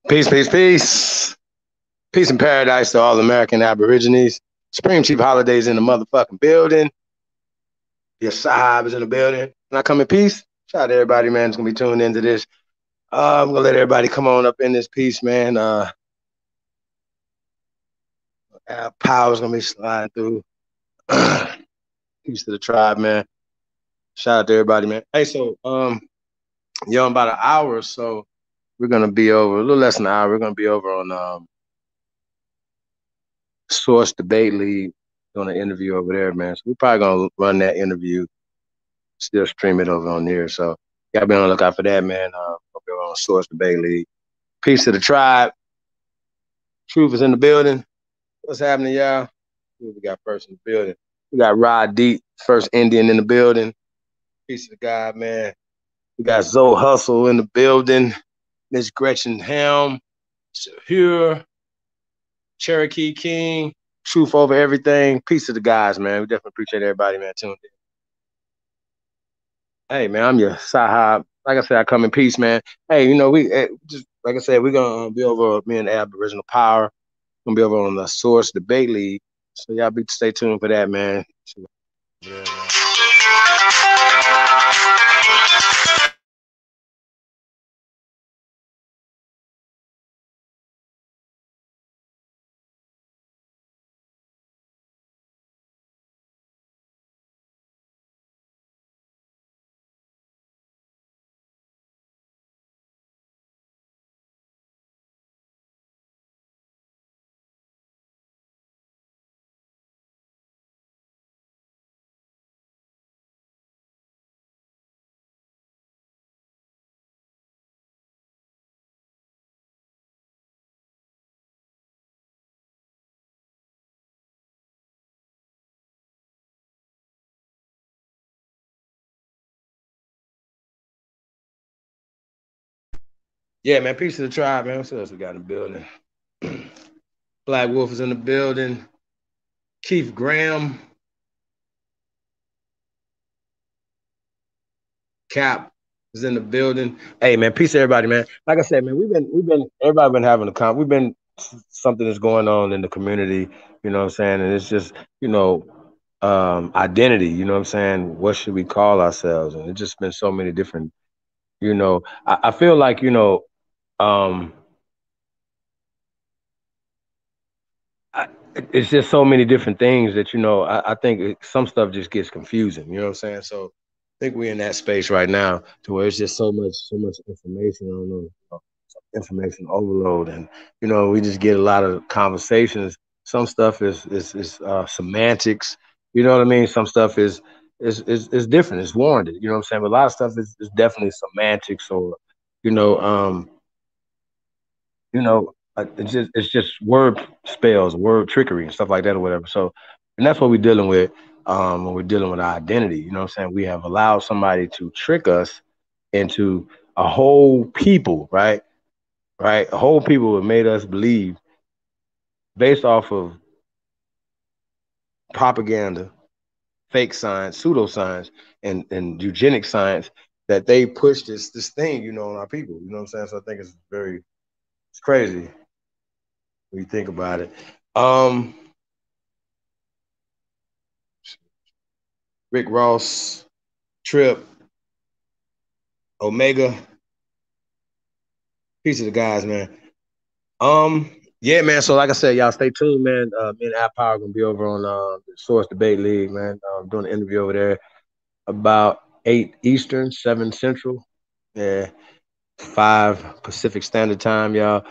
Peace, peace, peace. Peace and paradise to all American Aborigines. Supreme Chief Holidays in the motherfucking building. Your sahab is in the building. Can I come in peace? Shout out to everybody, man. It's going to be tuned into this. I'm going to let everybody come on up in this piece, man. Power's going to be sliding through. Peace to the tribe, man. Shout out to everybody, man. Hey, in about an hour or so, we're going to be over, a little less than an hour, we're going to be over on Source Debate League, doing an interview over there, man. So we're probably gonna run that interview, still stream it over on here. So you gotta be on the lookout for that, man. We're on Source Debate League. Peace to the tribe. Truth is in the building. What's happening, y'all? Who we got first in the building? We got Rod Deep, first Indian in the building. Peace to the God, man. We got Zoe Hustle in the building. Miss Gretchen Helm, Sahur, Cherokee King, Truth over everything. Peace to the guys, man. We definitely appreciate everybody, man, tuned in. Hey, man, I'm your Sahab. Like I said, I come in peace, man. Hey, we just like I said, we're gonna be over me and Aboriginal Power. Gonna be over on the Source Debate League. So y'all be stay tuned for that, man. Yeah, man. Yeah, man. Peace to the tribe, man. What else we got in the building? Black Wolf is in the building. Keith Graham. Cap is in the building. Hey, man. Peace to everybody, man. Like I said, man, everybody been having we've been something that's going on in the community, you know what I'm saying? And it's just, identity, you know what I'm saying? What should we call ourselves? And it's just been so many different, I feel like, um, it's just so many different things that I think some stuff just gets confusing. You know what I'm saying? So I think we're in that space right now to where it's just so much information. I don't know, information overload, and we just get a lot of conversations. Some stuff is semantics. You know what I mean? Some stuff is different. It's warranted. You know what I'm saying? But a lot of stuff is definitely semantics, or you know um it's just word spells, word trickery, and stuff like that, or whatever. So, and that's what we're dealing with when we're dealing with our identity. You know what I'm saying? We have allowed somebody to trick us into a whole people, right? Right? A whole people have made us believe based off of propaganda, fake science, pseudoscience, and eugenic science that they push this thing, on our people. You know what I'm saying? So I think it's crazy when you think about it. Um, Rick Ross, Trip, Omega, piece of the guys, man. Yeah, man. So like I said, y'all stay tuned, man. Me and App Power gonna be over on the Source Debate League, man. Doing an interview over there about 8 Eastern, 7 Central, yeah, 5 Pacific Standard Time, y'all.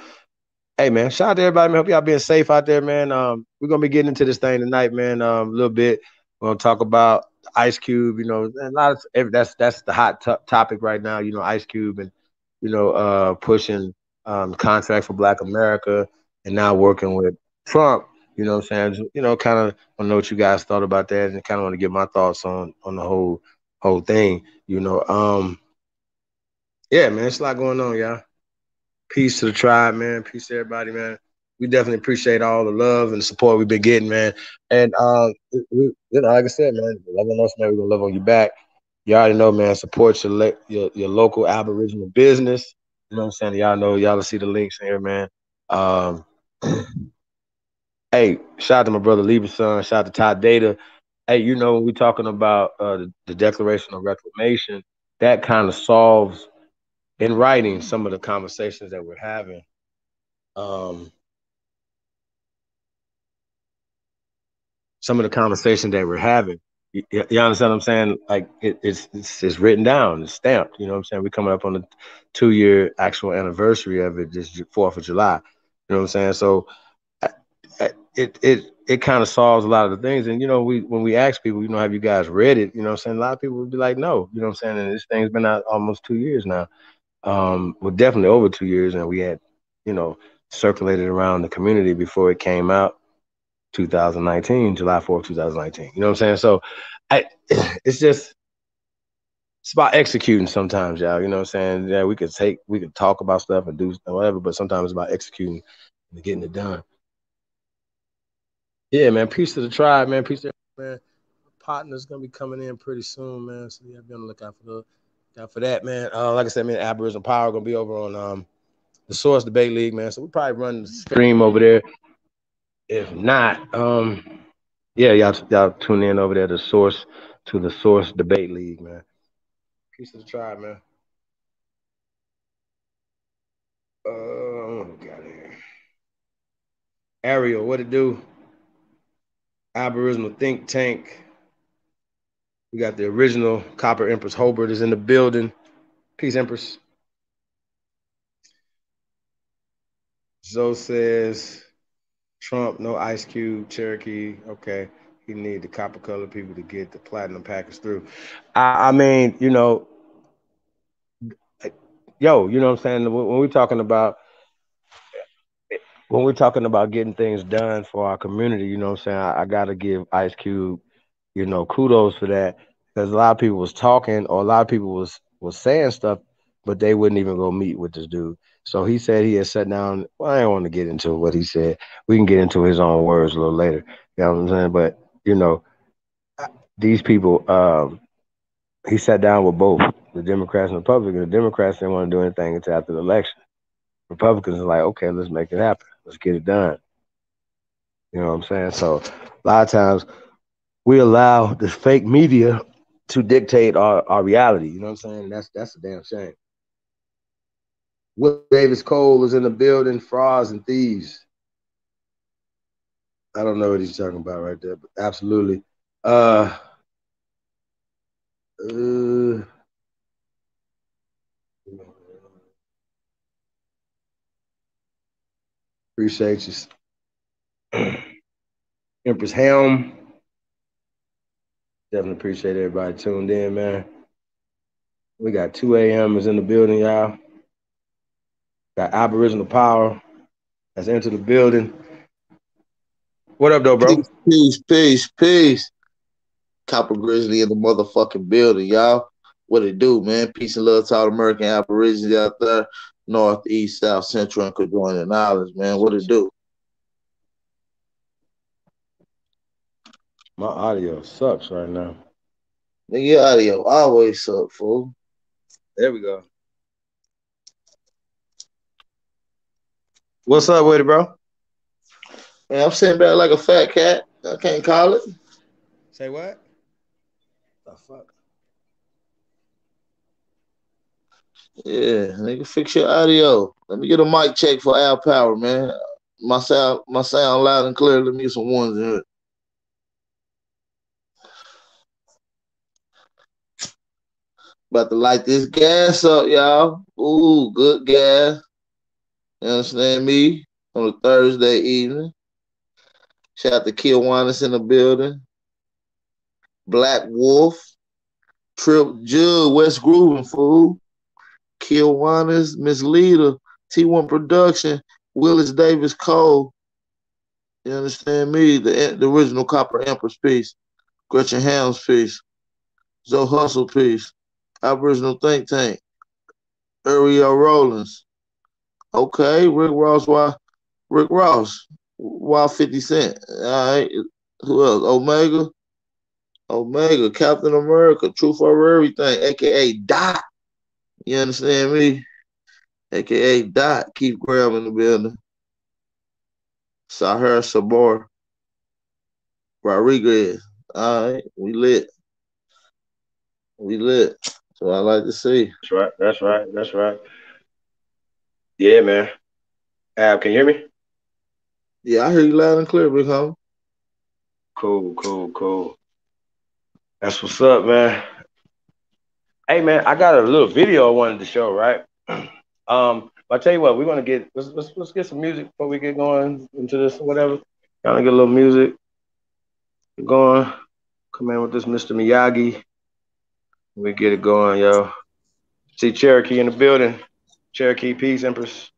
Hey, man, shout out to everybody, man. Hope y'all being safe out there, man. We're gonna be getting into this thing tonight, man. A little bit. We're gonna talk about Ice Cube. A lot of that's the hot topic right now. Ice Cube and pushing contract for Black America, and now working with Trump. You know what I'm saying? Kind of want to know what you guys thought about that, and kind of want to get my thoughts on the whole thing. Yeah, man, it's a lot going on, y'all. Peace to the tribe, man. Peace to everybody, man. We definitely appreciate all the love and support we've been getting, man. And like I said, man, love on us, man. We're gonna love on you back. You already know, man. Support your local Aboriginal business. You know what I'm saying? Y'all know, y'all will see the links in here, man. Um, hey, shout out to my brother Lieberson. Shout out to Ty Data. Hey, you know, when we talking about the Declaration of Reclamation, that kind of solves in writing some of the conversations that we're having. Um, some of the conversations that we're having. You understand what I'm saying? Like it's written down, it's stamped. You know what I'm saying? We're coming up on the 2 year actual anniversary of it, this 4th of July. You know what I'm saying? So it kind of solves a lot of the things. And you know, we when we ask people, you know, have you guys read it? You know what I'm saying? A lot of people would be like, no. You know what I'm saying? And this thing's been out almost 2 years now. Well, definitely over 2 years, and we had, you know, circulated around the community before it came out 2019, July 4th, 2019. You know what I'm saying? So I it's just it's about executing sometimes, y'all. You know what I'm saying? Yeah, we could talk about stuff and do whatever, but sometimes it's about executing and getting it done. Yeah, man. Peace to the tribe, man. Peace to man. Partner's gonna be coming in pretty soon, man. So yeah, be on the lookout for that, man. Like I said, man, Aboriginal Power gonna be over on the Source Debate League, man. So we probably run the stream over there. If not, yeah, y'all tune in over there to the Source Debate League, man. Peace to the tribe, man. What we got here? Ariel, what it do? Aboriginal think tank. We got the original Copper Empress Hobart is in the building. Peace, Empress. Zoe says Trump, no Ice Cube, Cherokee. Okay. He need the copper color people to get the platinum package through. I mean, you know, yo, you know what I'm saying? When we're talking about getting things done for our community, you know what I'm saying? I gotta give Ice Cube, you know, kudos for that. Because a lot of people was talking or a lot of people was saying stuff, but they wouldn't even go meet with this dude. So he said he had sat down. Well, I don't want to get into what he said. We can get into his own words a little later. You know what I'm saying? But you know, these people, he sat down with both the Democrats and Republicans. The Democrats didn't want to do anything until after the election. Republicans are like, okay, let's make it happen. Let's get it done. You know what I'm saying? So a lot of times we allow the fake media to dictate our reality. You know what I'm saying? That's a damn shame. Will Davis Cole is in the building, frauds and thieves. I don't know what he's talking about right there, but absolutely. Uh, uh appreciate you. Empress Helm. Definitely appreciate everybody tuned in, man. We got 2 a.m. is in the building, y'all. Got Aboriginal Power that's entered the building. What up, though, bro? Peace, peace, peace, peace. Copper Grizzly in the motherfucking building, y'all. What it do, man? Peace and love to all American Aborigines out there, North, East, South, Central, and Conjoining Islands, man. What it do? My audio sucks right now. Nigga, your audio always suck, fool. There we go. What's up with it, bro? Man, I'm sitting back like a fat cat. I can't call it. Say what? The fuck? Yeah, nigga, fix your audio. Let me get a mic check for Al Power, man. My sound loud and clear. Let me get some ones in here. About to light this gas up, y'all. Ooh, good gas. You understand me? On a Thursday evening. Shout out to Kiwanis in the building. Black Wolf. Trip Jug, West Groovin' Fool. Kiwanis, Miss Leader, T1 Production, Willis Davis Cole. You understand me? The original Copper Empress piece. Gretchen Helms piece. Zoe Hustle piece. Aboriginal Think Tank. Ariel Rollins. Okay, Rick Ross. Why 50 Cent? All right. Who else? Omega, Captain America, Truth Over Everything, aka Dot. You understand me? aka Dot. Keith Graham in the building. Sahar Sabor Rodriguez. All right, we lit. We lit. So I like to see. That's right. That's right. That's right. Yeah, man. Ab, can you hear me? Yeah, I hear you loud and clear, big homie. Cool, cool, cool. That's what's up, man. Hey, man, I got a little video I wanted to show, right? I tell you what, we're gonna get let's get some music before we get going into this or whatever. Kind of get a little music going. Come in with this Mr. Miyagi. We get it going, yo. See Cherokee in the building. Cherokee Peace Empress.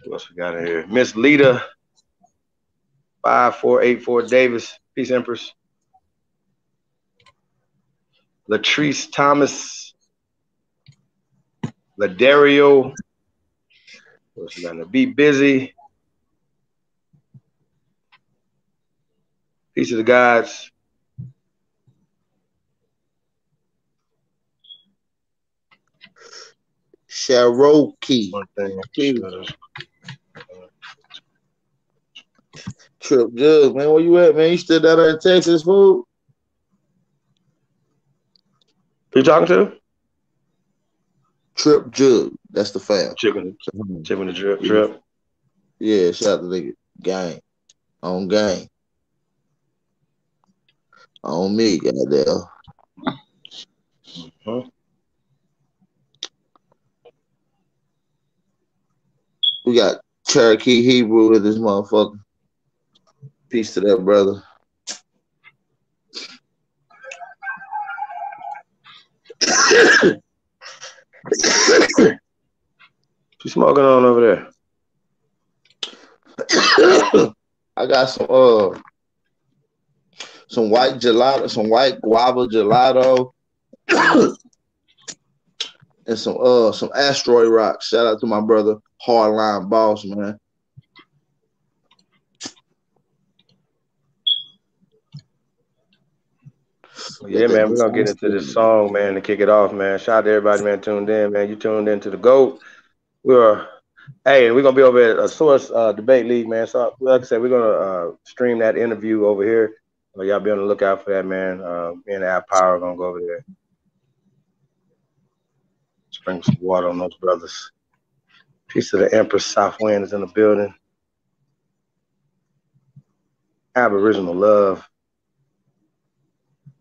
Who else we got in here? Miss Lita 5484 Davis, Peace Empress. Latrice Thomas, Ladario. What's we got in there? Be Busy. Peace of the Gods. Cherokee. One thing. Trip Jug, man. Where you at, man? You still down there in Texas, food? Who you talking to? Trip Jug. That's the fam. Chicken. Chicken the drip drip. Yeah, shout out to the gang. On gang. On me, goddamn. Huh? We got Cherokee Hebrew with this motherfucker. Peace to that brother. What you smoking on over there? I got some white gelato, some white guava gelato, and some asteroid rocks. Shout out to my brother Hardline Boss, man. Yeah, man, we're gonna get into this song, man, to kick it off, man. Shout out to everybody, man, tuned in, man. You tuned into the GOAT. We're Hey, we're gonna be over at a Source Debate League, man. So, like I said, we're gonna stream that interview over here. Y'all be on the lookout for that, man. Me and App Power are gonna go over there, sprinkle some water on those brothers. Piece of the Empress Southwind is in the building. Aboriginal love.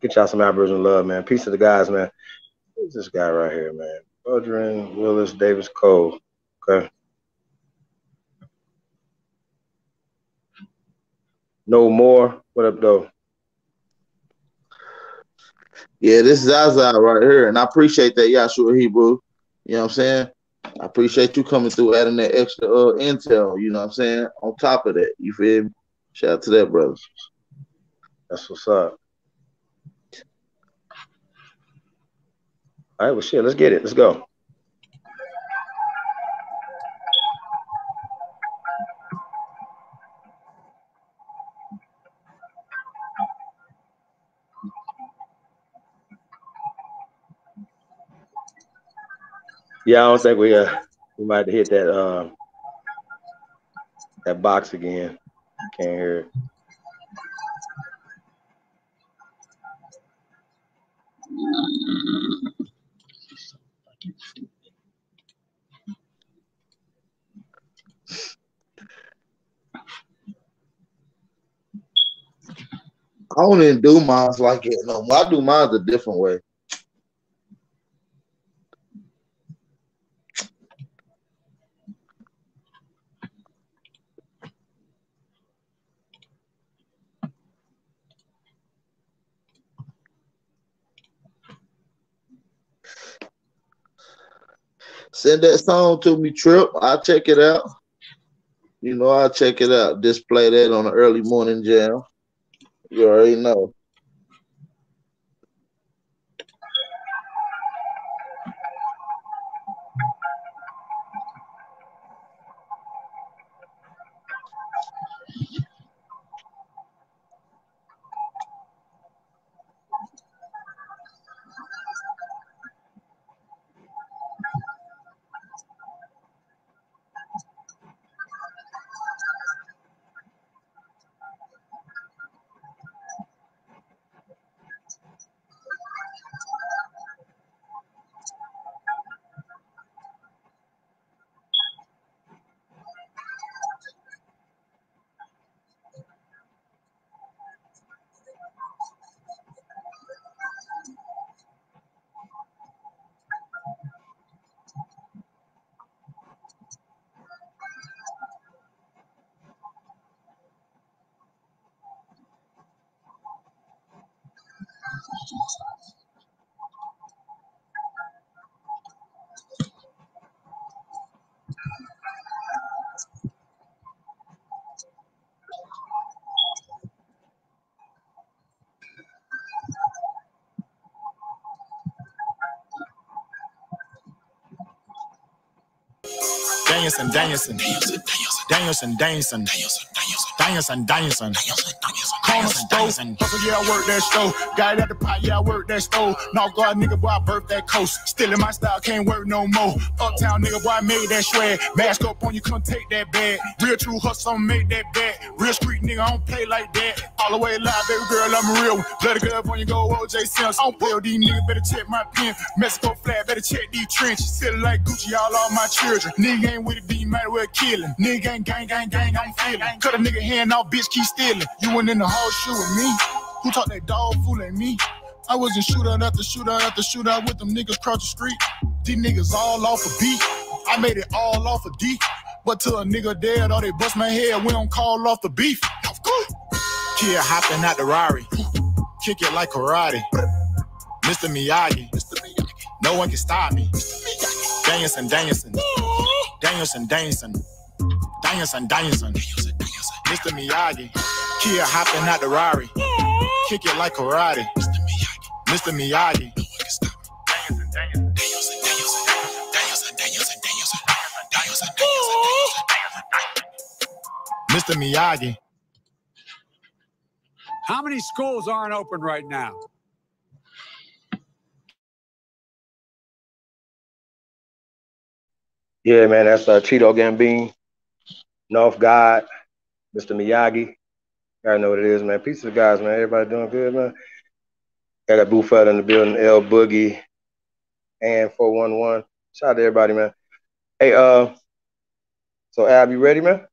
Get y'all some Aboriginal love, man. Peace to the guys, man. Who's this guy right here, man? Adrian Willis Davis Cole. Okay. No more. What up, though? Yeah, this is Zaza right here, and I appreciate that, Yahshua Hebrew. You know what I'm saying? I appreciate you coming through, adding that extra intel. You know what I'm saying? On top of that, you feel me? Shout out to that, brother. That's what's up. All right, well, shit, let's get it. Let's go. Yeah, I don't think we might hit that box again. Can't hear it. I don't even do mines like it no more. I do mines a different way. Send that song to me, Trip. I'll check it out. You know, I'll check it out. Display that on the early morning jam. You already know. Dancing, dancing, dancing, dancing, dancing, dancing, dancing. Corner store, hustle, yeah, I work that store. Got it at the pot, yeah, I work that store. No God, nigga, boy, I birthed that coast. Still in my style, can't work no more. Uptown, nigga, boy, I made that swag. Mask up on you, come take that bag. Real true hustle, I'ma make that bag. Real street nigga, I don't play like that. All the way live, baby girl, I'm a real one. Bloody good up on you, go OJ Sims. I don't play with these niggas, better check my pen. Mexico flag, better check these trenches. Still like Gucci, all my children. Nigga ain't with it, then you might well kill him. Nigga ain't gang, I'm feeling. Cut a nigga hand off, bitch, keep stealing. You went in the horseshoe with me. Who taught that dog fooling me? I wasn't shootout after shootout after shootout with them niggas across the street. These niggas all off a beat. I made it all off a D. But till a nigga dead or they bust my head, we don't call off the beef. Kid hopping out the Rari. Kick it like karate. Mr. Miyagi. No one can stop me. Dancing, dancing. Dancing, dancing. Dancing, dancing. Mr. Miyagi. Kid hopping out the Rari. Kick it like karate. Mr. Miyagi. No one can stop me. Dancing, dancing. Dancing, dancing. Dancing, dancing. Mr. Miyagi. How many schools aren't open right now? Yeah, man, that's Cheeto Gambino, North God, Mr. Miyagi. I know what it is, man. Peace to the guys, man. Everybody doing good, man. Got that Buford in the building, L Boogie, and 411. Shout out to everybody, man. Hey, so Ab, you ready, man?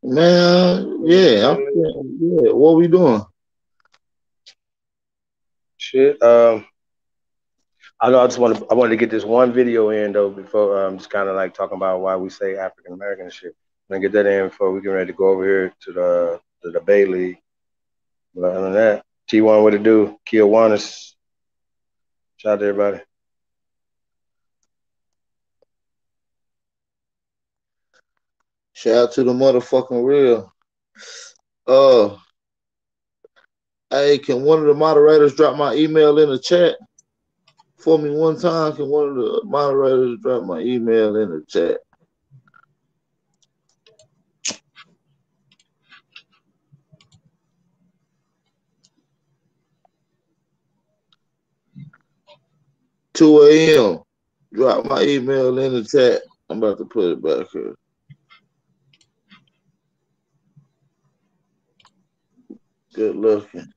Man, yeah. What we doing? Shit. I know. I wanted to get this one video in though before just kind of like talking about why we say African American and shit. I'm gonna get that in before we get ready to go over here to the Bay League. But other than that, T1, what to do? Kiwanis. Shout out to everybody. Shout out to the motherfucking real. Uh, hey, can one of the moderators drop my email in the chat for me one time? Can one of the moderators drop my email in the chat? Two a.m. Drop my email in the chat. I'm about to put it back here. Good looking.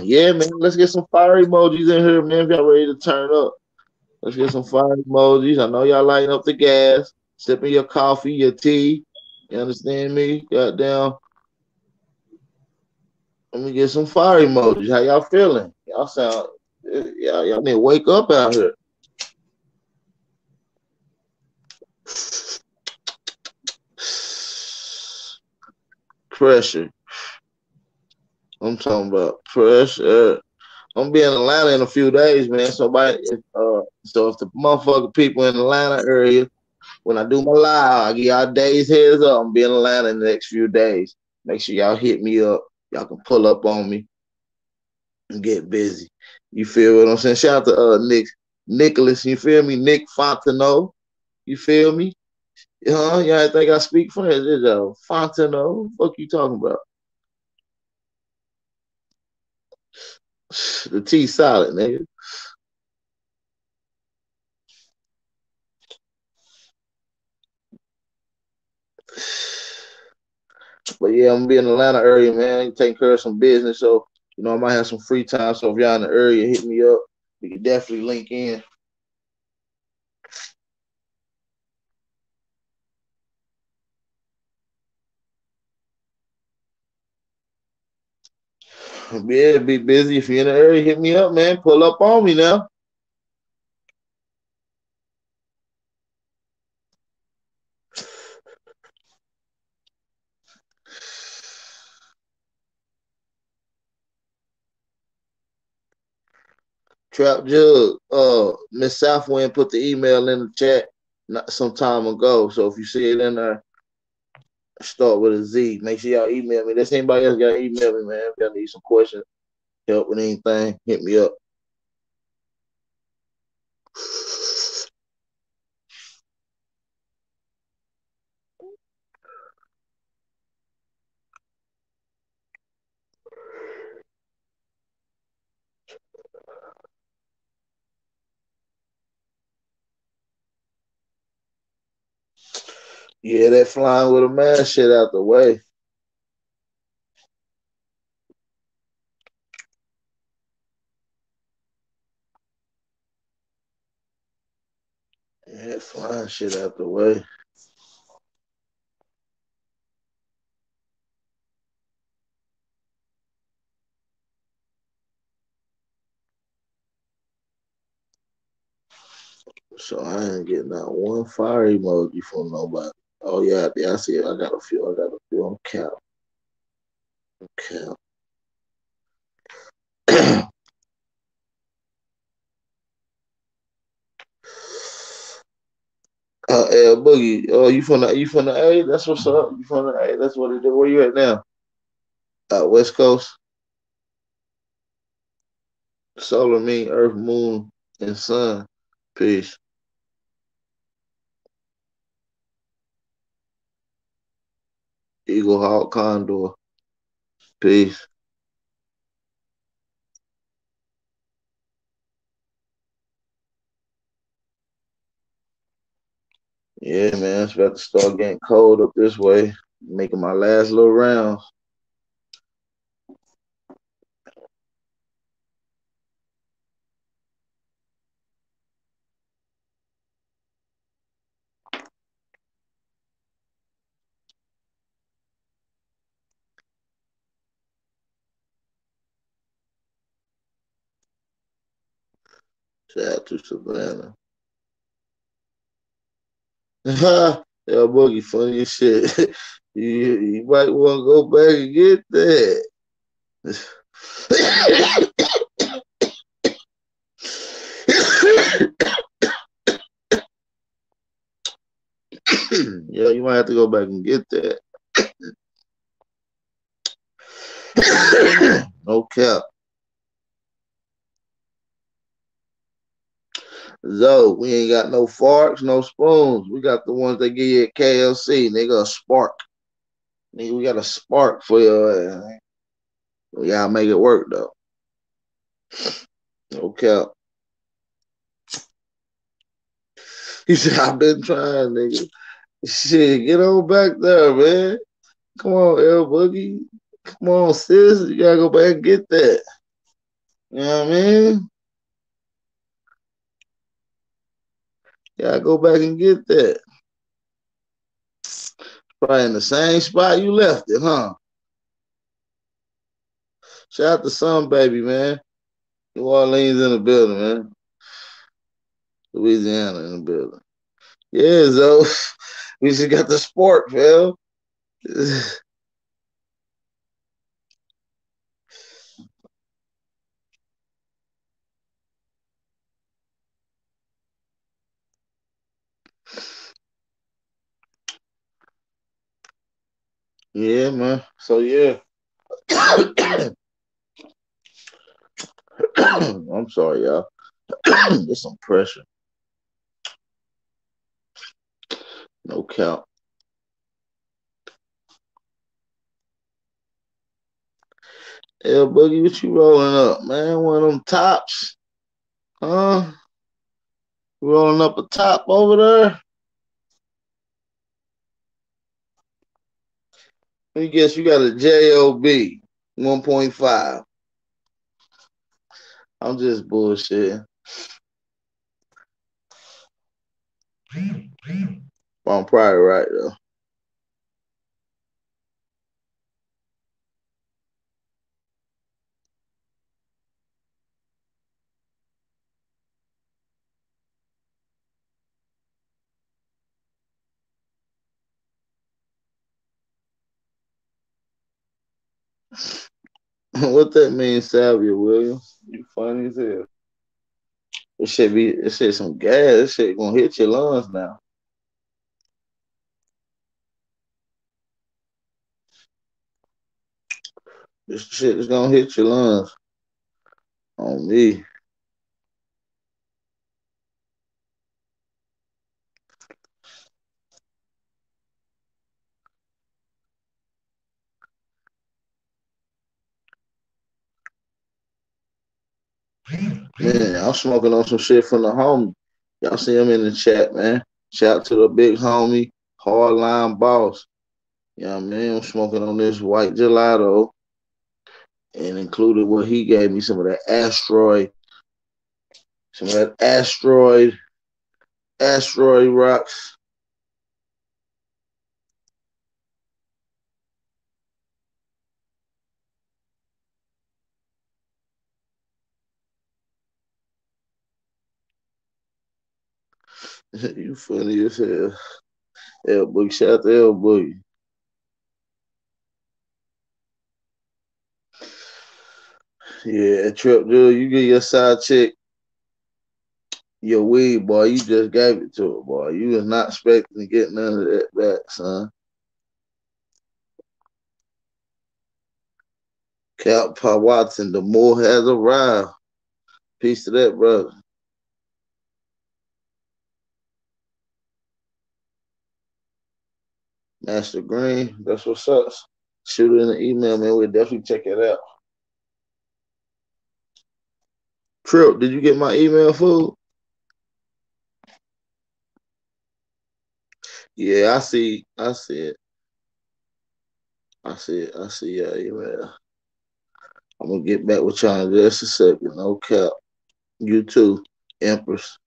Yeah, man. Let's get some fire emojis in here, man. If y'all ready to turn up, let's get some fire emojis. I know y'all lighting up the gas, sipping your coffee, your tea. You understand me? Goddamn. Let me get some fire emojis. How y'all feeling? Y'all sound, y'all need to wake up out here. Pressure. I'm talking about pressure. I'm gonna be in Atlanta in a few days, man. So if the motherfucking people in the Atlanta area, when I do my live, I give y'all days heads up. I'm be in Atlanta in the next few days. Make sure y'all hit me up. Y'all can pull up on me and get busy. You feel what I'm saying? Shout out to Nicholas. You feel me? Nick Fontenot. You feel me? Y'all think I speak French? It's Fontenot. Fuck you talking about? The T solid, nigga. But yeah, I'm gonna be in the Atlanta area, man. Taking care of some business. So, I might have some free time. So if y'all in the area, hit me up. We can definitely link in. Yeah, be busy. If you're in the area, hit me up, man. Pull up on me now. Trap Jug. Miss Southwind put the email in the chat some time ago. So if you see it in there, start with a Z. Make sure y'all email me. There's anybody else got to email me, man. If y'all need some questions, help with anything, hit me up. Yeah, that flying with a man shit out the way. Yeah, flying shit out the way. So I ain't getting not one fire emoji from nobody. Oh yeah, I see it. I got a few. On count. Count. Boogie. Oh, you from the A? That's what's up. You from the A? That's what it is. Where you at now? West Coast. Solar mean Earth, Moon, and Sun. Peace. Eagle, Hawk, Condor. Peace. Yeah, man. It's about to start getting cold up this way. Making my last little rounds. Shout out to Savannah. Yeah, Boogie, funny as shit. you might want to go back and get that. Yeah, you might have to go back and get that. No cap. Zo, we ain't got no forks, no spoons. We got the ones they give you at KLC. Nigga, a spark. Nigga, we got a spark for your ass. We gotta make it work though. No cap. He said, I've been trying, nigga. Shit, get on back there, man. Come on, L Boogie. Come on, sis. You gotta go back and get that. You know what I mean? You gotta go back and get that. Probably in the same spot you left it, huh? Shout out to some baby, man. New Orleans in the building, man. Louisiana in the building. Yeah, so we just got the sport, fam. Yeah, man. So yeah. I'm sorry, y'all. There's some pressure. No count. Yeah, Boogie, what you rolling up, man? One of them tops? Huh? Rolling up a top over there? Let me guess you got a JOB 1.5. I'm just bullshitting. Well, I'm probably right though. What that mean, Salvia Williams? You funny as hell. It shit some gas. This shit gonna hit your lungs now. This shit is gonna hit your lungs on me. Man, I'm smoking on some shit from the homie. Y'all see him in the chat, man. Shout out to the big homie, Hardline Boss. Yeah, man, I'm smoking on this white gelato and included what he gave me some of that asteroid rocks. You funny as hell. L Boogie, shout out to L Boogie. Yeah, Trip, dude, you get your side chick your weed, boy. You just gave it to her, boy. You was not expecting to get none of that back, son. Cal Pa Watson, the more has arrived. Peace to that, brother. Master Green, that's what's up. Shoot it in the email, man. We'll definitely check it out. Trip, did you get my email, fool? Yeah, I see. I see it. I see it. I see your email. I'm gonna get back with y'all in just a second. No cap. You too, Empress.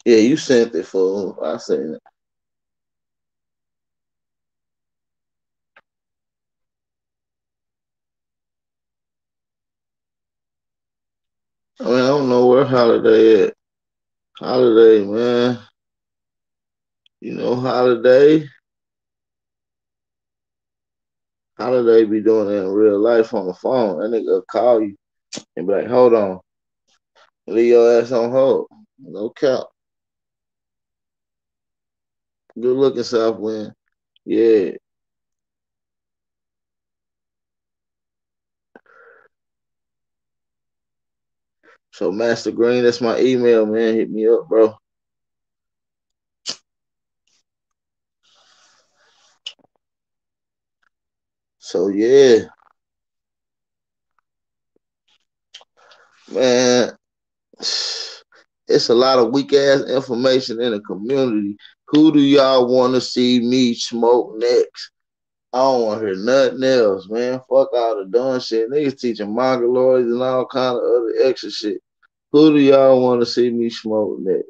Yeah, you sent it, fool. I seen it. I mean, I don't know where Holiday at. Holiday, man. You know, Holiday. Holiday be doing it in real life on the phone. That nigga will call you and be like, hold on. Leave your ass on hold. No cap. Good looking Southwind. Yeah. So Master Green, that's my email, man. Hit me up, bro. So yeah, man. It's a lot of weak ass information in the community. Who do y'all want to see me smoke next? I don't want to hear nothing else, man. Fuck all the dumb shit. Niggas teaching mongoloids and all kind of other extra shit. Who do y'all want to see me smoke next?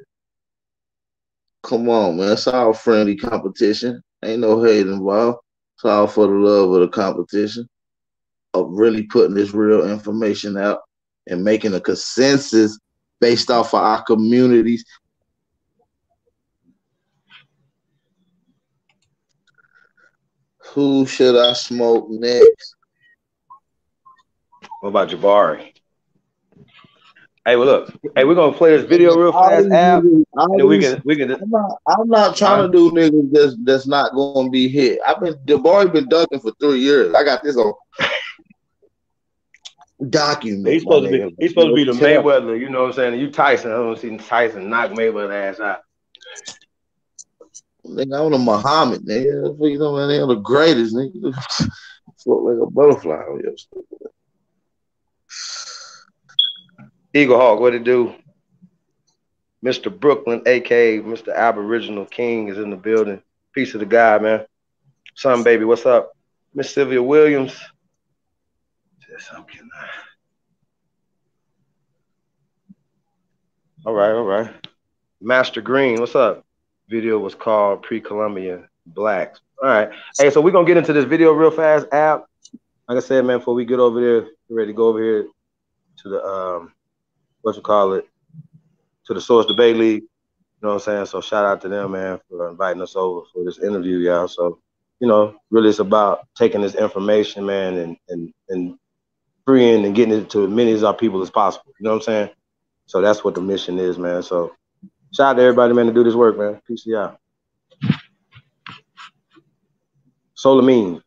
Come on, man. It's all friendly competition. Ain't no hate involved. It's all for the love of the competition, of really putting this real information out and making a consensus based off of our communities. Who should I smoke next? What about Jabari? Hey, well, look. Hey, we're gonna play this video real fast, Ab, and then we can. I'm not trying to do niggas that's not gonna be hit. The boy been ducking for 3 years. I got this on document. He's supposed to be. He's supposed to be the Mayweather. You know what I'm saying? You Tyson. I don't see Tyson knock Mayweather ass out. Nigga, I'm the Muhammad, nigga. You know, man, they're the greatest, nigga. Float like a butterfly. Eagle Hawk, what it do? Mr. Brooklyn, aka Mr. Aboriginal King, is in the building. Peace of the guy, man. Son, baby, what's up? Miss Sylvia Williams. All right. Master Green, what's up? Video was called Pre-Columbian Blacks. All right. Hey, so we're going to get into this video real fast, Ab. Like I said, man, before we get over there, we're ready to go over here to the to the Source Debate League. You know what I'm saying? So shout out to them, man, for inviting us over for this interview, y'all. So, you know, really it's about taking this information, man, and freeing and getting it to as many of our people as possible. You know what I'm saying? So that's what the mission is, man. So shout out to everybody, man, to do this work, man. Peace out. Solamine.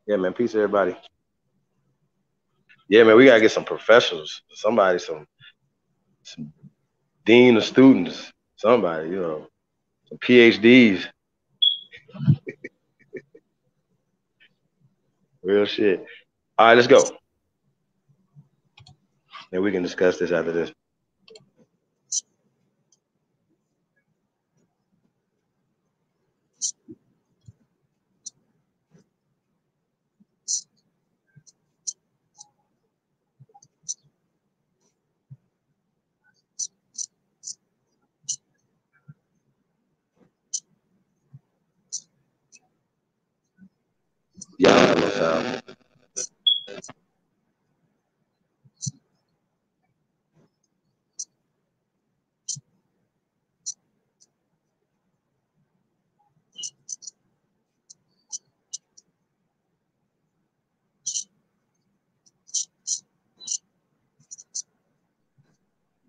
Yeah, man. Peace, everybody. Yeah, man, we gotta get some professionals. Somebody, some dean of students, somebody, you know, some PhDs. Real shit. All right, let's go. And we can discuss this after this. Y'all have no sound.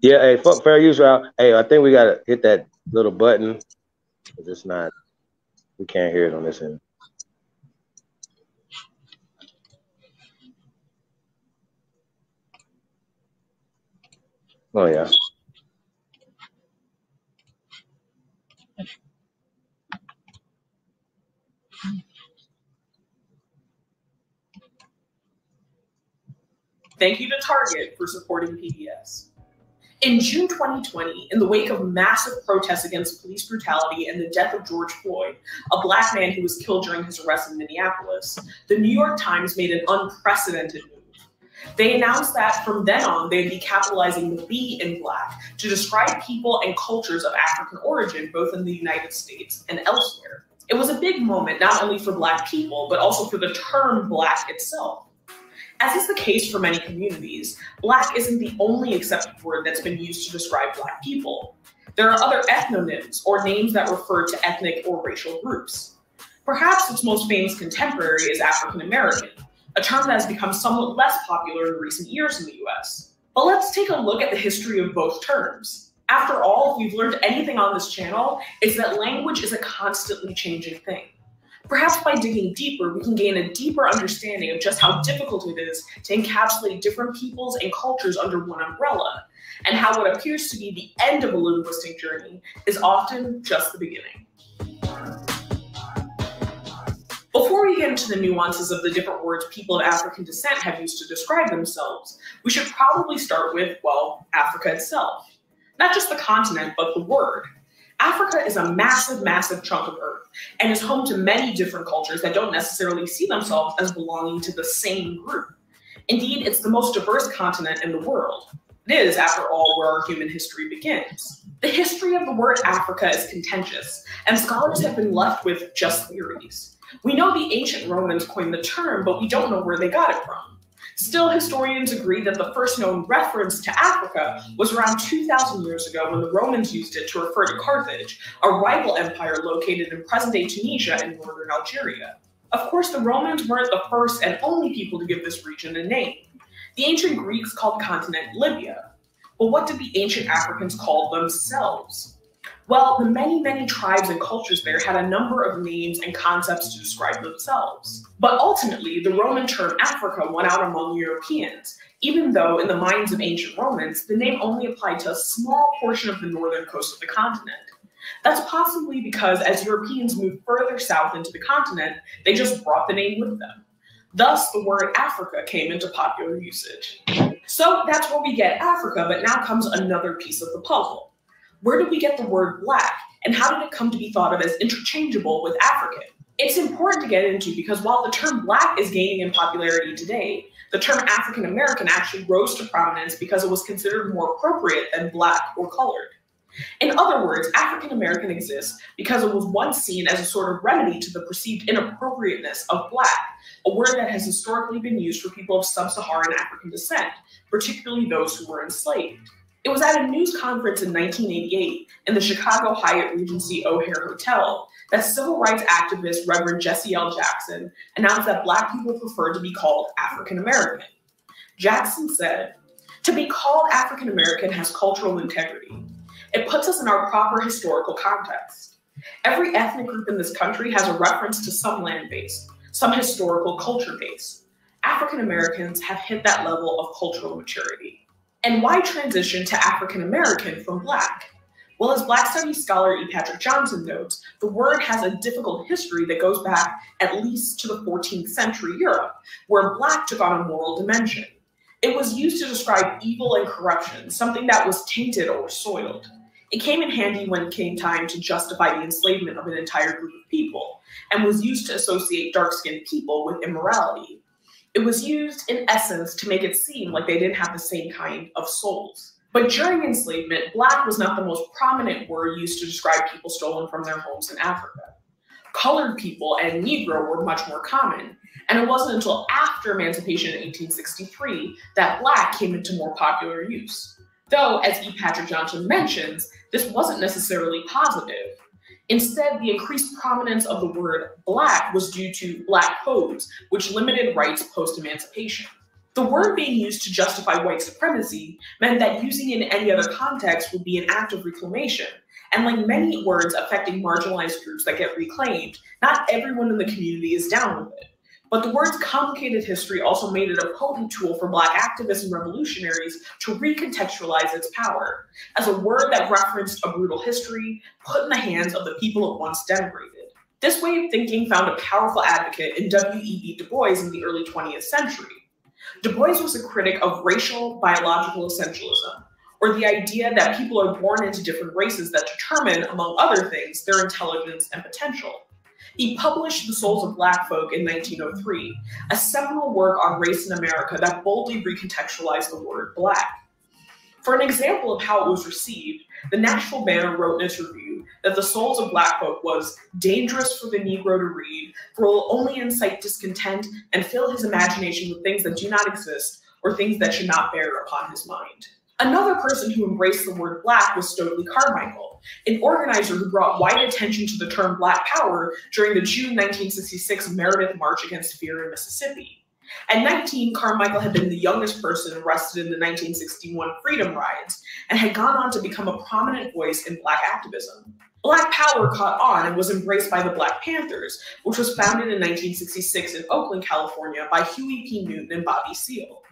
Yeah, hey, fuck fair use, Ralph. Hey, I think we gotta hit that little button. It's not, we can't hear it on this end. Oh yeah. Thank you to Target for supporting PBS. In June 2020, in the wake of massive protests against police brutality and the death of George Floyd, a Black man who was killed during his arrest in Minneapolis, the New York Times made an unprecedented move. They announced that from then on, they'd be capitalizing the B in Black to describe people and cultures of African origin, both in the United States and elsewhere. It was a big moment, not only for Black people, but also for the term Black itself. As is the case for many communities, Black isn't the only accepted word that's been used to describe Black people. There are other ethnonyms, or names that refer to ethnic or racial groups. Perhaps its most famous contemporary is African American, a term that has become somewhat less popular in recent years in the US. But let's take a look at the history of both terms. After all, if we've learned anything on this channel, it's that language is a constantly changing thing. Perhaps by digging deeper, we can gain a deeper understanding of just how difficult it is to encapsulate different peoples and cultures under one umbrella, and how what appears to be the end of a linguistic journey is often just the beginning. Before we get into the nuances of the different words people of African descent have used to describe themselves, we should probably start with, well, Africa itself. Not just the continent, but the word. Africa is a massive, massive chunk of Earth and is home to many different cultures that don't necessarily see themselves as belonging to the same group. Indeed, it's the most diverse continent in the world. It is, after all, where our human history begins. The history of the word Africa is contentious, and scholars have been left with just theories. We know the ancient Romans coined the term, but we don't know where they got it from. Still, historians agree that the first known reference to Africa was around 2,000 years ago when the Romans used it to refer to Carthage, a rival empire located in present-day Tunisia and northern Algeria. Of course, the Romans weren't the first and only people to give this region a name. The ancient Greeks called the continent Libya. But what did the ancient Africans call themselves? Well, the many, many tribes and cultures there had a number of names and concepts to describe themselves. But ultimately, the Roman term Africa won out among Europeans, even though in the minds of ancient Romans, the name only applied to a small portion of the northern coast of the continent. That's possibly because as Europeans moved further south into the continent, they just brought the name with them. Thus, the word Africa came into popular usage. So that's where we get Africa, but now comes another piece of the puzzle. Where did we get the word Black, and how did it come to be thought of as interchangeable with African? It's important to get into because while the term Black is gaining in popularity today, the term African American actually rose to prominence because it was considered more appropriate than Black or colored. In other words, African American exists because it was once seen as a sort of remedy to the perceived inappropriateness of Black, a word that has historically been used for people of sub-Saharan African descent, particularly those who were enslaved. It was at a news conference in 1988 in the Chicago Hyatt Regency O'Hare Hotel that civil rights activist Reverend Jesse L. Jackson announced that Black people prefer to be called African American. Jackson said, "To be called African American has cultural integrity. It puts us in our proper historical context. Every ethnic group in this country has a reference to some land base, some historical culture base. African Americans have hit that level of cultural maturity." And why transition to African American from Black? Well, as Black Studies scholar E. Patrick Johnson notes, the word has a difficult history that goes back at least to the 14th century Europe, where Black took on a moral dimension. It was used to describe evil and corruption, something that was tainted or soiled. It came in handy when it came time to justify the enslavement of an entire group of people, and was used to associate dark-skinned people with immorality. It was used, in essence, to make it seem like they didn't have the same kind of souls. But during enslavement, Black was not the most prominent word used to describe people stolen from their homes in Africa. Colored people and Negro were much more common, and it wasn't until after emancipation in 1863 that Black came into more popular use. Though, as E. Patrick Johnson mentions, this wasn't necessarily positive. Instead, the increased prominence of the word Black was due to Black codes, which limited rights post-emancipation. The word being used to justify white supremacy meant that using it in any other context would be an act of reclamation, and like many words affecting marginalized groups that get reclaimed, not everyone in the community is down with it. But the word's complicated history also made it a potent tool for Black activists and revolutionaries to recontextualize its power, as a word that referenced a brutal history put in the hands of the people it once denigrated. This way of thinking found a powerful advocate in W.E.B. Du Bois in the early 20th century. Du Bois was a critic of racial biological essentialism, or the idea that people are born into different races that determine, among other things, their intelligence and potential. He published The Souls of Black Folk in 1903, a seminal work on race in America that boldly recontextualized the word Black. For an example of how it was received, the Nashville Banner wrote in its review that The Souls of Black Folk was dangerous for the Negro to read, for it will only incite discontent and fill his imagination with things that do not exist or things that should not bear upon his mind. Another person who embraced the word Black was Stokely Carmichael, an organizer who brought wide attention to the term Black Power during the June 1966 Meredith March against fear in Mississippi. At 19, Carmichael had been the youngest person arrested in the 1961 Freedom Rides and had gone on to become a prominent voice in Black activism. Black Power caught on and was embraced by the Black Panthers, which was founded in 1966 in Oakland, California by Huey P. Newton and Bobby Seale.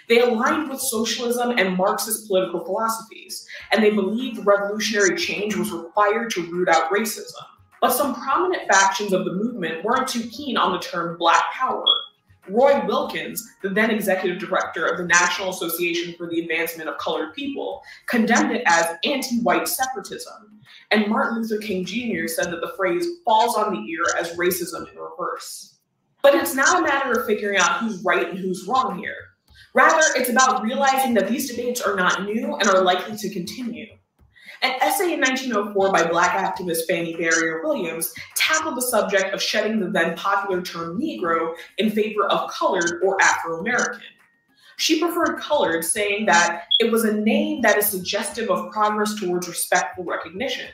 They aligned with socialism and Marxist political philosophies, and they believed revolutionary change was required to root out racism. But some prominent factions of the movement weren't too keen on the term Black Power. Roy Wilkins, the then executive director of the National Association for the Advancement of Colored People, condemned it as anti-white separatism, and Martin Luther King Jr. said that the phrase falls on the ear as racism in reverse. But it's not a matter of figuring out who's right and who's wrong here. Rather, it's about realizing that these debates are not new and are likely to continue. An essay in 1904 by Black activist Fannie Barrier Williams tackled the subject of shedding the then popular term Negro in favor of colored or Afro-American. She preferred colored, saying that it was a name that is suggestive of progress towards respectful recognition.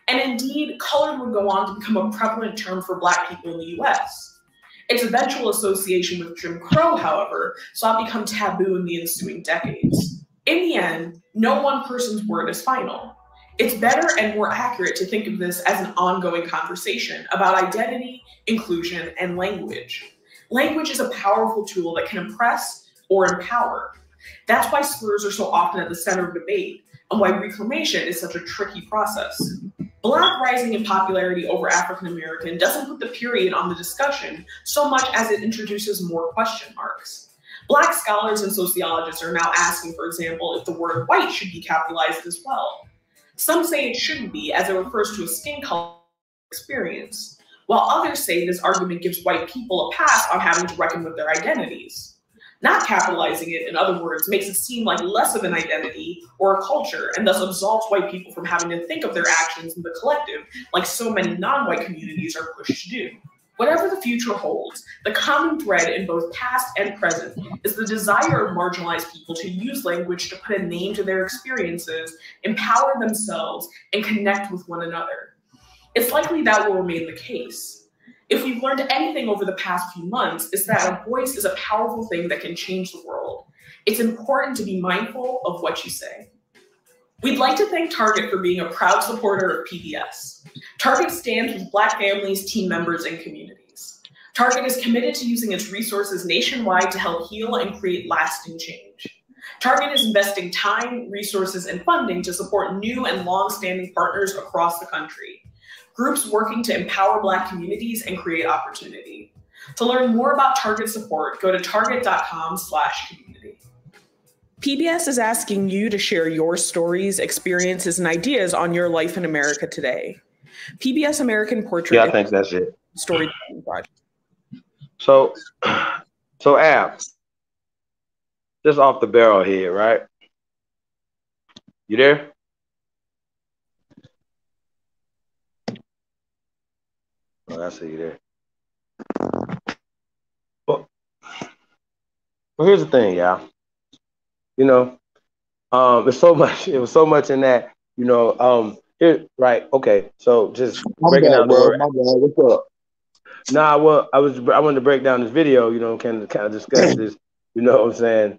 And indeed, colored would go on to become a prevalent term for Black people in the US. Its eventual association with Jim Crow, however, saw it become taboo in the ensuing decades. In the end, no one person's word is final. It's better and more accurate to think of this as an ongoing conversation about identity, inclusion, and language. Language is a powerful tool that can impress or empower. That's why slurs are so often at the center of debate, and why reclamation is such a tricky process. Black rising in popularity over African American doesn't put the period on the discussion so much as it introduces more question marks. Black scholars and sociologists are now asking, for example, if the word white should be capitalized as well. Some say it shouldn't be, as it refers to a skin color experience, while others say this argument gives white people a pass on having to reckon with their identities. Not capitalizing it, in other words, makes it seem like less of an identity or a culture, and thus absolves white people from having to think of their actions in the collective, like so many non-white communities are pushed to do. Whatever the future holds, the common thread in both past and present is the desire of marginalized people to use language to put a name to their experiences, empower themselves, and connect with one another. It's likely that will remain the case. If we've learned anything over the past few months, it's that a voice is a powerful thing that can change the world. It's important to be mindful of what you say. We'd like to thank Target for being a proud supporter of PBS. Target stands with Black families, team members, and communities. Target is committed to using its resources nationwide to help heal and create lasting change. Target is investing time, resources, and funding to support new and long-standing partners across the country. Groups working to empower Black communities and create opportunity. To learn more about Target support, go to target.com/community. PBS is asking you to share your stories, experiences, and ideas on your life in America today. PBS American Portrait. Yeah, I think that's it. Storytelling project. So Ab, just off the barrel here, right? You there? Oh, I see you there. Well, here's the thing, y'all. You know, there's so much. It was so much in that. You know, here, right? Okay, so just breaking down the word. My bad. What's up? Nah, well, I wanted to break down this video. You know, kind of discuss this. You know what I'm saying?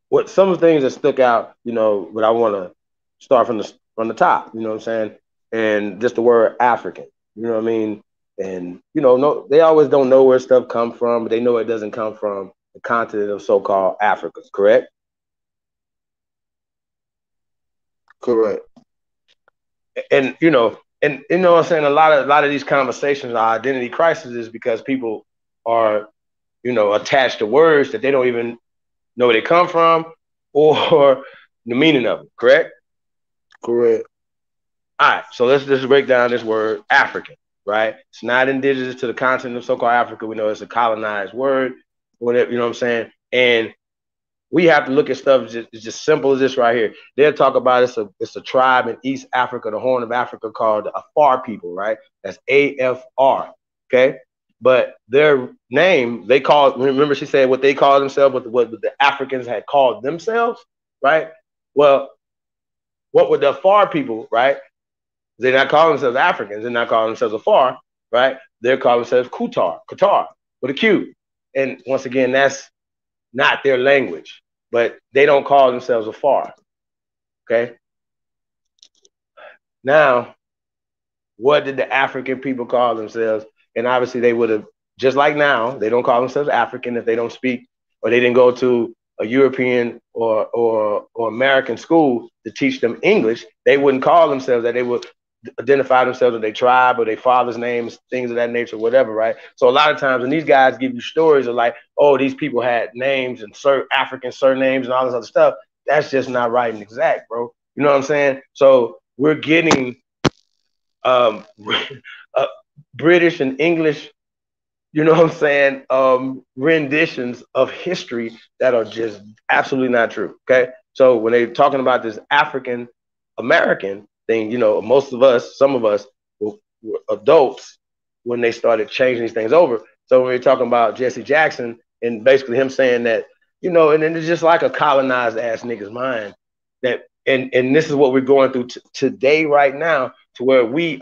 What some of the things that stuck out. You know, but I want to start from the top. You know what I'm saying? And just the word African. You know what I mean? And you know, no, they always don't know where stuff come from, but they know it doesn't come from the continent of so-called Africa. Correct? Correct. And you know what I'm saying, a lot of these conversations are identity crises because people are, you know, attached to words that they don't even know where they come from or the meaning of them. Correct? Correct. All right, so let's just break down this word African, right? It's not indigenous to the continent of so-called Africa. We know it's a colonized word, whatever, you know what I'm saying? And we have to look at stuff just simple as this right here. They'll talk about it's a tribe in East Africa, the Horn of Africa, called the Afar people, right? That's AFR, okay? But their name, remember she said what they call themselves, what the Africans had called themselves, right? Well, what would the Afar people, right? They're not calling themselves Africans. They're not calling themselves Afar, right? They're calling themselves Qatar, with a Q. And once again, that's not their language, but they don't call themselves Afar, okay? Now, what did the African people call themselves? And obviously they would have, just like now, they don't call themselves African if they don't speak or they didn't go to a European or American school to teach them English. They wouldn't call themselves that. They would identify themselves with their tribe or their father's names, things of that nature, whatever, right? So a lot of times when these guys give you stories of like, oh, these people had names and African surnames and all this other stuff, that's just not right and exact, bro. You know what I'm saying? So we're getting British and English, you know what I'm saying, renditions of history that are just absolutely not true, okay? So when they're talking about this African American thing, you know, some of us were adults when they started changing these things over. So when we're talking about Jesse Jackson and basically him saying that, you know, and then it's just like a colonized ass nigga's mind that, and this is what we're going through today right now, to where we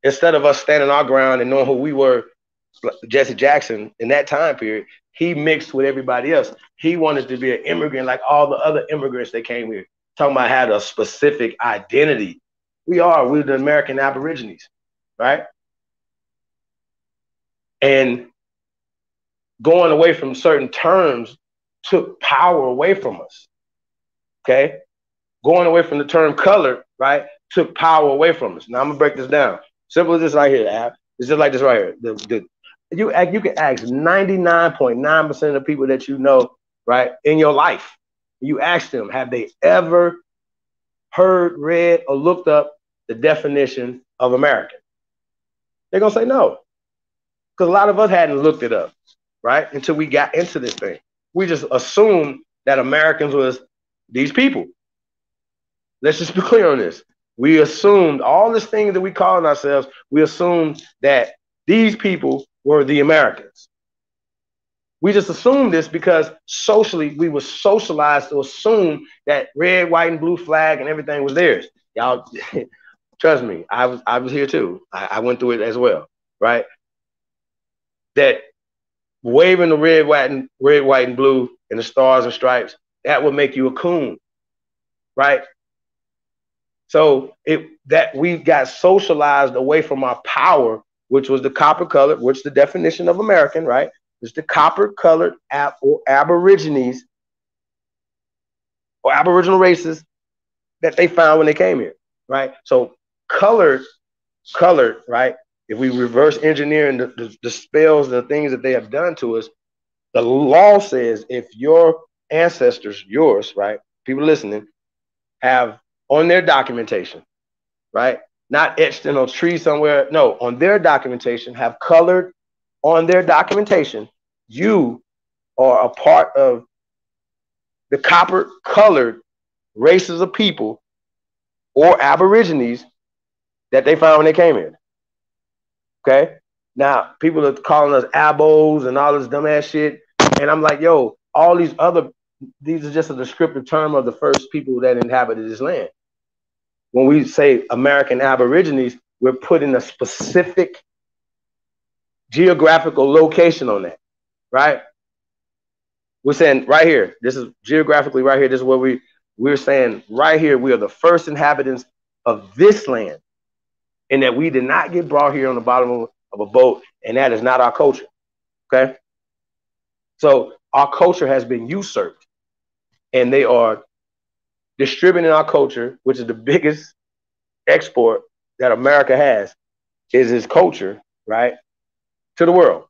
instead of us standing our ground and knowing who we were, Jesse Jackson in that time period, he mixed with everybody else. He wanted to be an immigrant like all the other immigrants that came here. Talking about had a specific identity. We're the American Aborigines, right? And going away from certain terms took power away from us, okay? Going away from the term color, right, took power away from us. Now I'm gonna break this down. Simple as this right here, Ab. It's just like this right here. You can ask 99.9% of the people that you know, right, in your life. You ask them, have they ever heard, read, or looked up the definition of American? They're gonna say no, because a lot of us hadn't looked it up. right? Until we got into this thing. We just assumed that Americans was these people. Let's just be clear on this. We assumed all this thing that we calling ourselves, we assumed that these people were the Americans. We just assumed this because socially we were socialized to assume that red, white, and blue flag and everything was theirs. Y'all, trust me, I was here too. I went through it as well, right? That waving the red, white, and blue and the stars and stripes, that would make you a coon, right? So that we got socialized away from our power, which was the copper colored, which the definition of American, right? It's the copper colored or Aborigines or Aboriginal races that they found when they came here, right? So colored, right? If we reverse engineering the spells, the things that they have done to us, the law says if your ancestors, yours, right? People listening, have on their documentation, right? Not etched in a tree somewhere. No, on their documentation, have colored on their documentation, you are a part of the copper colored races of people or Aborigines that they found when they came here. Okay? Now, people are calling us abos and all this dumbass shit. And I'm like, yo, all these are just a descriptive term of the first people that inhabited this land. When we say American Aborigines, we're putting a specific geographical location on that, right? We're saying right here, this is geographically right here. This is where we're saying right here, we are the first inhabitants of this land, and that we did not get brought here on the bottom of a boat, and that is not our culture. Okay, so our culture has been usurped, and they are distributing our culture, which is the biggest export that America has, is its culture, right, to the world.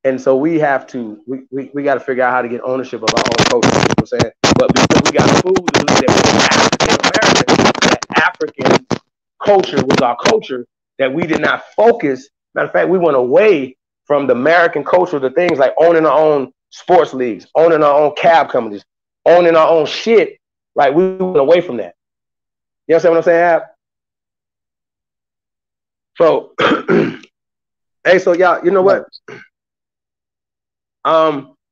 And so we have to, we got to figure out how to get ownership of our own culture. You know what I'm saying? But because we got food to believe that we're African American, that African culture was our culture, that we did not focus. Matter of fact, we went away from the American culture, the things like owning our own sports leagues, owning our own cab companies, owning our own shit. Like we went away from that. You understand what I'm saying, Ab? So, hey, so y'all, you know what?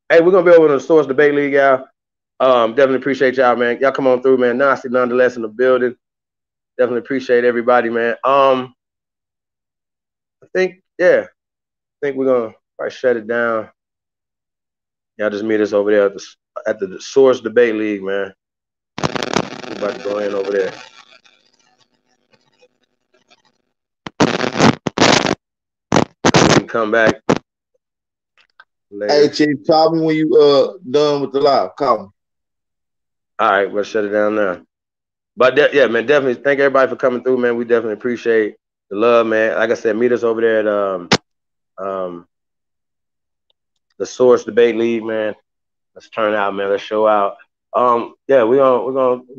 Hey, we're gonna be over to the Source Debate League, y'all. Definitely appreciate y'all, man. Y'all come on through, man. Nasty nonetheless in the building. Definitely appreciate everybody, man. I think we're gonna probably shut it down. Y'all just meet us over there at the Source Debate League, man. We're about to go in over there. We can come back later. Hey, Chief, call me when you done with the live. Call me. All right, we'll shut it down now. But yeah, man, definitely thank everybody for coming through, man. We definitely appreciate the love, man. Like I said, meet us over there at the Source Debate League, man. Let's turn out, man. Let's show out. Yeah, we're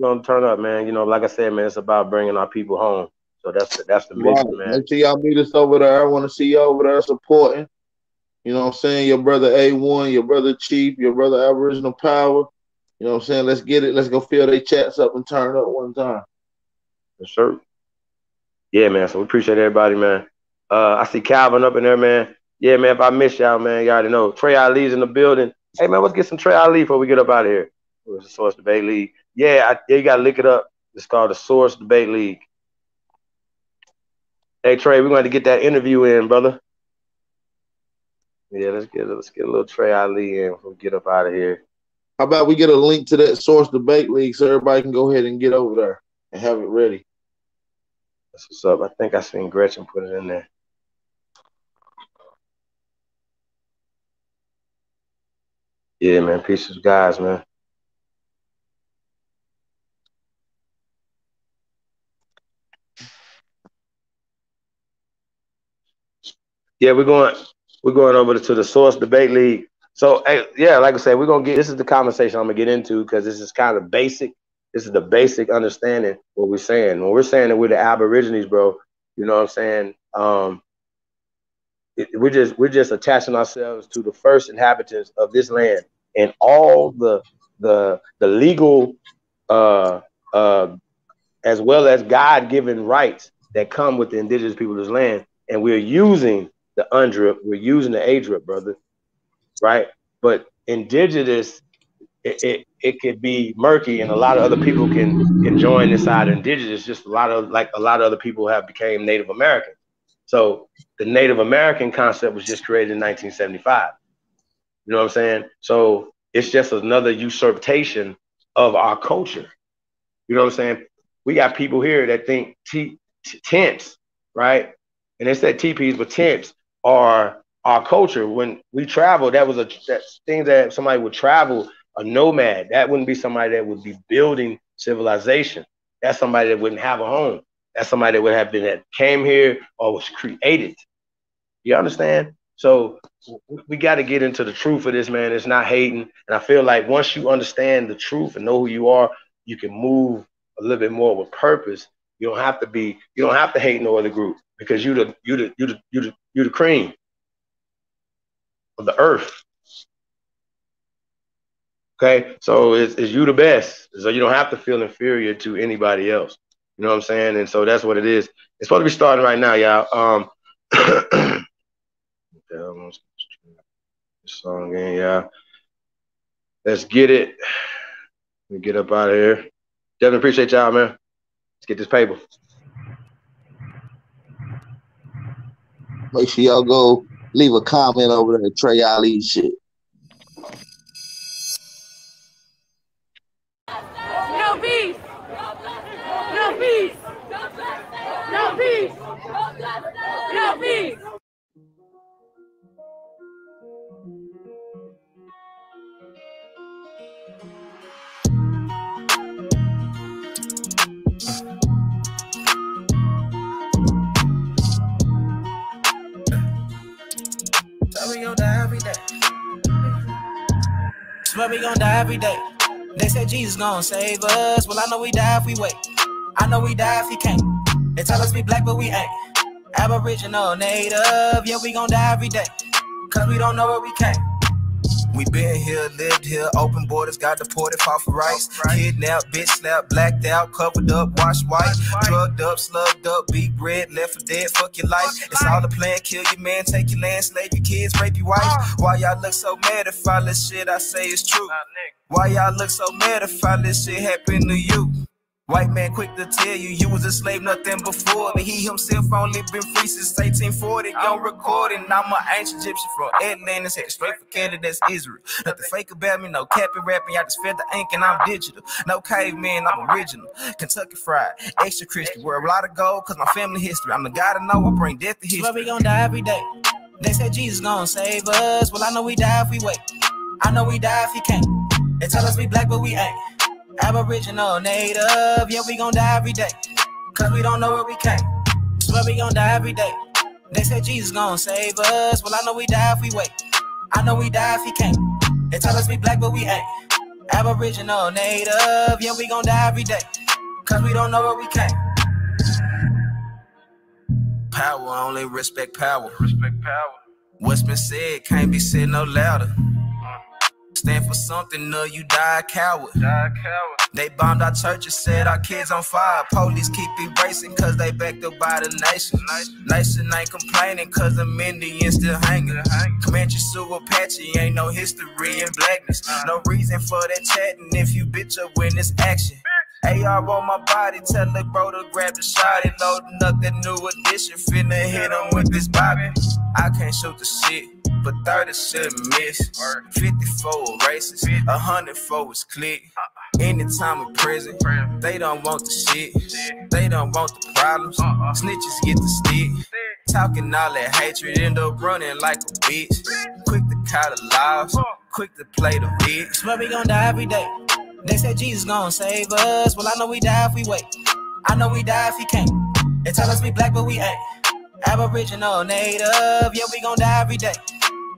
gonna turn up, man. You know, like I said, man, it's about bringing our people home. So that's the mission, man. Make sure y'all meet us over there. I want to see you over there supporting. You know what I'm saying? Your brother A1, your brother Chief, your brother Aboriginal Power. You know what I'm saying? Let's get it. Let's go fill their chats up and turn up one time. Yes, sir. Yeah, man. So we appreciate everybody, man. I see Calvin up in there, man. Yeah, man. If I miss y'all, man, you already know. Trey Ali's in the building. Hey, man, let's get some Trey Ali before we get up out of here. It's the Source Debate League. Yeah, you got to look it up. It's called the Source Debate League. Hey, Trey, we're going to get that interview in, brother. Yeah, let's get a little Trey Ali in before we get up out of here. How about we get a link to that Source Debate League so everybody can go ahead and get over there and have it ready. That's what's up. I think I seen Gretchen put it in there. Yeah, man. Peace of guys, man. Yeah, we're going over to the Source Debate League. So, hey, yeah, like I said, this is the conversation I'm gonna get into because this is kind of basic. This is the basic understanding what we're saying. When we're saying that we're the Aborigines, bro, you know what I'm saying? we're just attaching ourselves to the first inhabitants of this land and all the legal uh as well as God-given rights that come with the indigenous people of this land, and we're using the UNDRIP, we're using the ADRIP, brother, right? But indigenous, it could be murky, and a lot of other people can join inside indigenous. Just a lot of other people have became Native American. So the Native American concept was just created in 1975. You know what I'm saying? So it's just another usurpation of our culture. You know what I'm saying? We got people here that think tents, right? And they said teepees, but tents are our culture. When we travel, that thing that somebody would travel, a nomad. That wouldn't be somebody that would be building civilization. That's somebody that wouldn't have a home. That's somebody that would have been that came here or was created. You understand? So we got to get into the truth of this, man. It's not hating. And I feel like once you understand the truth and know who you are, you can move a little bit more with purpose. You don't have to hate no other group because you the cream of the earth. Okay, so it's you the best. So you don't have to feel inferior to anybody else. You know what I'm saying? And so that's what it is. It's supposed to be starting right now, y'all. This song again, y'all. Let's get it. Let me get up out of here. Definitely appreciate y'all, man. Let's get this paper. Make sure y'all go leave a comment over there at Trey Ali shit. No peace. No peace. No peace. No peace. So we gon' die every day. Swear we gon' die every day. They said Jesus gon' save us. Well, I know we die if we wait. I know we die if he can't. They tell us we black, but we ain't. Aboriginal, native, yeah, we gon' die every day. Cause we don't know where we came. We been here, lived here, open borders, got deported, fought for rights. Kidnapped, bitch slapped, blacked out, covered up, washed white. Drugged up, slugged up, beat bread, left for dead, fuck your life. It's all a plan, kill your man, take your land, slave your kids, rape your wife. Why y'all look so mad if all this shit I say is true? Why y'all look so mad if all this shit happened to you? White man quick to tell you, you was a slave, nothing before me. He himself only been free since 1840. Young recording, I'm an ancient Egyptian from Atlantis, headed straight for Canada, that's Israel. Nothing fake about me, no capping, rapping, y'all just fed the ink and I'm digital. No caveman, I'm original. Kentucky fried, extra crispy, wear a lot of gold, cause my family history. I'm the guy to know, I bring death to history. Swear we gon' die every day. They said Jesus gon' save us. Well, I know we die if we wait. I know we die if he can't. They tell us we black, but we ain't. Aboriginal, native, yeah, we gon' die every day. Cause we don't know where we came. Swear we gon' die every day. They said Jesus gon' save us. Well, I know we die if we wait. I know we die if he can't. They tell us we black, but we ain't. Aboriginal, native, yeah, we gon' die every day. Cause we don't know where we came. Power, only respect power. Respect power. What's been said can't be said no louder. Stand for something, or you die a coward. They bombed our churches, set our kids on fire. Police keep erasing cause they backed up by the nation. Nation ain't complaining cause the Indians still hanging. Comanche, Sioux, Apache, ain't no history in blackness. No reason for that chatting if you bitch up when it's action. AR on my body, tell the bro to grab the shot and loading up that new edition. Finna hit him with this bobby. I can't shoot the shit, but 30 shouldn't miss. 54 races, 100 for his click. Anytime in prison, they don't want the shit. They don't want the problems. Snitches get the stick. Talking all that hatred, end up running like a bitch. Quick to call the laws, quick to play the bitch. Swear we gon' die every day. They said Jesus gon' save us. Well, I know we die if we wait. I know we die if he can't. They tell us we black, but we ain't. Aboriginal, native, yeah, we gon' die every day.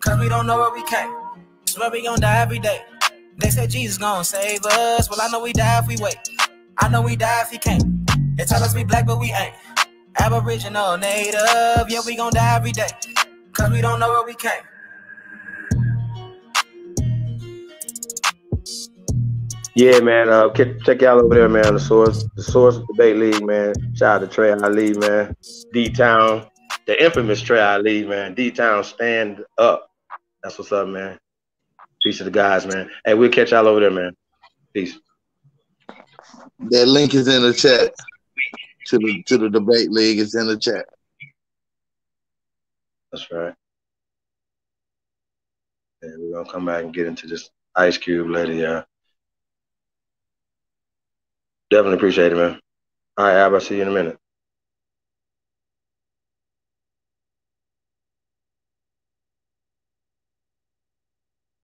Cause we don't know where we came. Swear we gon' die every day. They said Jesus gon' save us. Well, I know we die if we wait. I know we die if he can't. They tell us we black, but we ain't. Aboriginal, native, yeah, we gon' die every day. cause we don't know where we came. Yeah, man. Check y'all over there, man. The Source Debate League, man. Shout out to Trey Ali, man. D-Town, the infamous Trey Ali, man. D-Town, stand up. That's what's up, man. Peace to the guys, man. Hey, we'll catch y'all over there, man. Peace. That link is in the chat to the debate league. It's in the chat. That's right. And we're gonna come back and get into this Ice Cube later, yeah. Definitely appreciate it, man. All right, Ab, I'll see you in a minute.